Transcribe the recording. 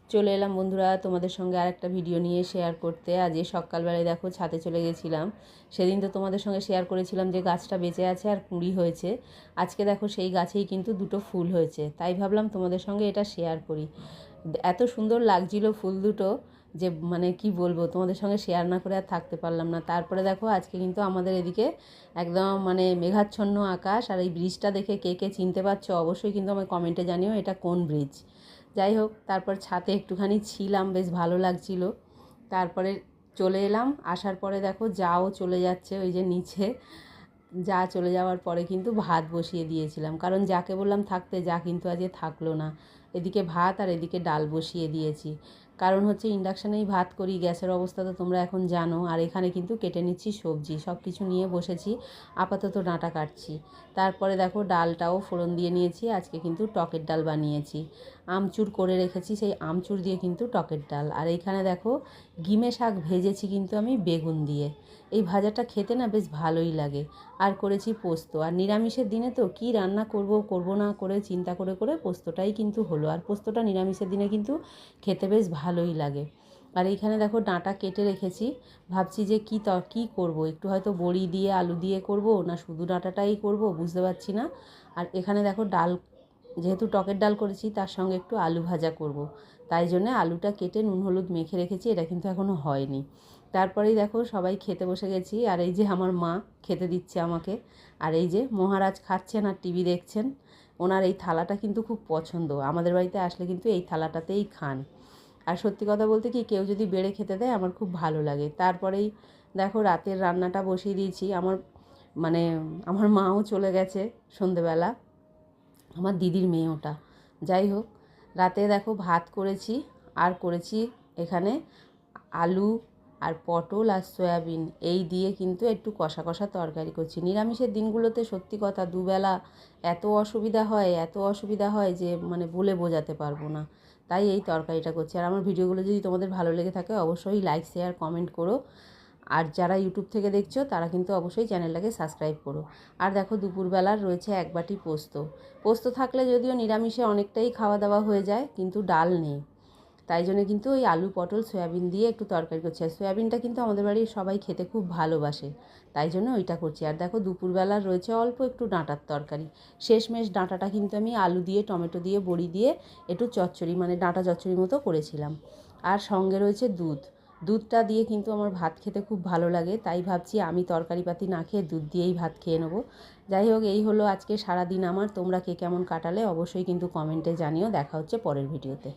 চলে এলাম বন্ধুরা তোমাদের সঙ্গে আরেকটা ভিডিও নিয়ে শেয়ার করতে। আজ এই সকালবেলায় দেখো ছাদে চলে গেছিলাম। সেদিন তো তোমাদের সঙ্গে শেয়ার করেছিলাম যে গাছটা বেঁচে আছে আর কুঁড়ি হয়েছে। আজকে দেখো সেই গাছেই কিন্তু দুটো ফুল হয়েছে, তাই ভাবলাম তোমাদের সঙ্গে এটা শেয়ার করি। এত সুন্দর লাগছিল ফুল দুটো যে মানে কি বলবো, তোমাদের সঙ্গে শেয়ার না করে আর থাকতে পারলাম না। তারপরে দেখো আজকে কিন্তু আমাদের এদিকে একদম মানে মেঘাচ্ছন্ন আকাশ, আর এই ব্রিজটা দেখে কে কে চিনতে পারছো অবশ্যই কিন্তু আমায় কমেন্টে জানিও এটা কোন ব্রিজ। যাই হোক, তারপর ছাদে একটুখানি ছিলাম, বেশ ভালো লাগছিল। তারপরে চলে এলাম, আসার পরে দেখো যাও চলে যাচ্ছে ওই যে নিচে। যা চলে যাওয়ার পরে কিন্তু ভাত বসিয়ে দিয়েছিলাম, কারণ যাকে বললাম থাকতে যা কিন্তু আজকে থাকলো না। এদিকে ভাত আর এদিকে ডাল বসিয়ে দিয়েছি, কারণ হচ্ছে ইন্ডাকশানেই ভাত করি, গ্যাসের অবস্থা তো তোমরা এখন জানো। আর এখানে কিন্তু কেটে নিচ্ছি সবজি, সব কিছু নিয়ে বসেছি, আপাতত ডাঁটা কাটছি। তারপরে দেখো ডালটাও ফোড়ন দিয়ে নিয়েছি, আজকে কিন্তু টকের ডাল বানিয়েছি। আমচুর করে রেখেছি, সেই আমচুর দিয়ে কিন্তু টকের ডাল। আর এইখানে দেখো গিমে শাক ভেজেছি কিন্তু আমি বেগুন দিয়ে। এই ভাজাটা খেতে না বেশ ভালোই লাগে। আর করেছি পোস্ত। আর নিরামিষের দিনে তো কী রান্না করব করব না করে চিন্তা করে করে পোস্তটাই কিন্তু হলো। আর পোস্তটা নিরামিষের দিনে কিন্তু খেতে বেশ ভালোই লাগে। আর এইখানে দেখো ডাঁটা কেটে রেখেছি, ভাবছি যে কী করব, একটু হয়তো বড়ি দিয়ে আলু দিয়ে করব না শুধু ডাঁটাটাই করব, বুঝতে পারছি না। আর এখানে দেখো ডাল, যেহেতু টকের ডাল করেছি তার সঙ্গে একটু আলু ভাজা করব, তাই জন্যে আলুটা কেটে নুন হলুদ মেখে রেখেছি, এটা কিন্তু এখনও হয়নি। তারপরেই দেখো সবাই খেতে বসে গেছি, আর এই যে আমার মা খেতে দিচ্ছে আমাকে। আর এই যে মহারাজ খাচ্ছেন আর টিভি দেখছেন। ওনার এই থালাটা কিন্তু খুব পছন্দ, আমাদের বাড়িতে আসলে কিন্তু এই থালাটাতেই খান। আর সত্যি কথা বলতে কি, কেউ যদি বেড়ে খেতে দেয় আমার খুব ভালো লাগে। তারপরেই দেখো রাতের রান্নাটা বসিয়ে দিয়েছি। মানে আমার মাও চলে গেছে সন্ধেবেলা, আমার দিদির মেয়ে ওটা। যাই হোক, রাতে দেখো ভাত করেছি, আর করেছি এখানে আলু আর পটল আর সয়াবিন, এই দিয়ে কিন্তু একটু কষা কষা তরকারি করছি। নিরামিষের দিনগুলোতে সত্যি কথা দুবেলা এত অসুবিধা হয়, এত অসুবিধা হয় যে মানে বলে বোঝাতে পারবো না। তাই এই তরকারিটা করছি। আর আমার ভিডিওগুলো যদি তোমাদের ভালো লেগে থাকে অবশ্যই লাইক শেয়ার কমেন্ট করো। আর যারা ইউটিউব থেকে দেখছো তারা কিন্তু অবশ্যই চ্যানেলটাকে সাবস্ক্রাইব করো। আর দেখো দুপুরবেলার রয়েছে এক বাটি পোস্ত। পোস্ত থাকলে যদিও নিরামিষে অনেকটাই খাওয়া দাওয়া হয়ে যায়, কিন্তু ডাল নেই, তাই জন্য কিন্তু ওই আলু পটল সয়াবিন দিয়ে একটু তরকারি করছি। আর সয়াবিনটা কিন্তু আমাদের বাড়ির সবাই খেতে খুব ভালোবাসে, তাই জন্য ওইটা করছি। আর দেখো দুপুরবেলার রয়েছে অল্প একটু ডাঁটার তরকারি। শেষমেশ ডাঁটাটা কিন্তু আমি আলু দিয়ে টমেটো দিয়ে বড়ি দিয়ে একটু চচ্চড়ি মানে ডাঁটা চচ্চড়ি মতো করেছিলাম। আর সঙ্গে রয়েছে দুধ। দুধটা দিয়ে কিন্তু আমার ভাত খেতে খুব ভালো লাগে, তাই ভাবছি আমি তরকারিপাতি না খেয়ে দুধ দিয়েই ভাত খেয়ে নেবো। যাই হোক, এই হলো আজকে সারাদিন আমার। তোমরা কে কেমন কাটালে অবশ্যই কিন্তু কমেন্টে জানিও। দেখা হচ্ছে পরের ভিডিওতে।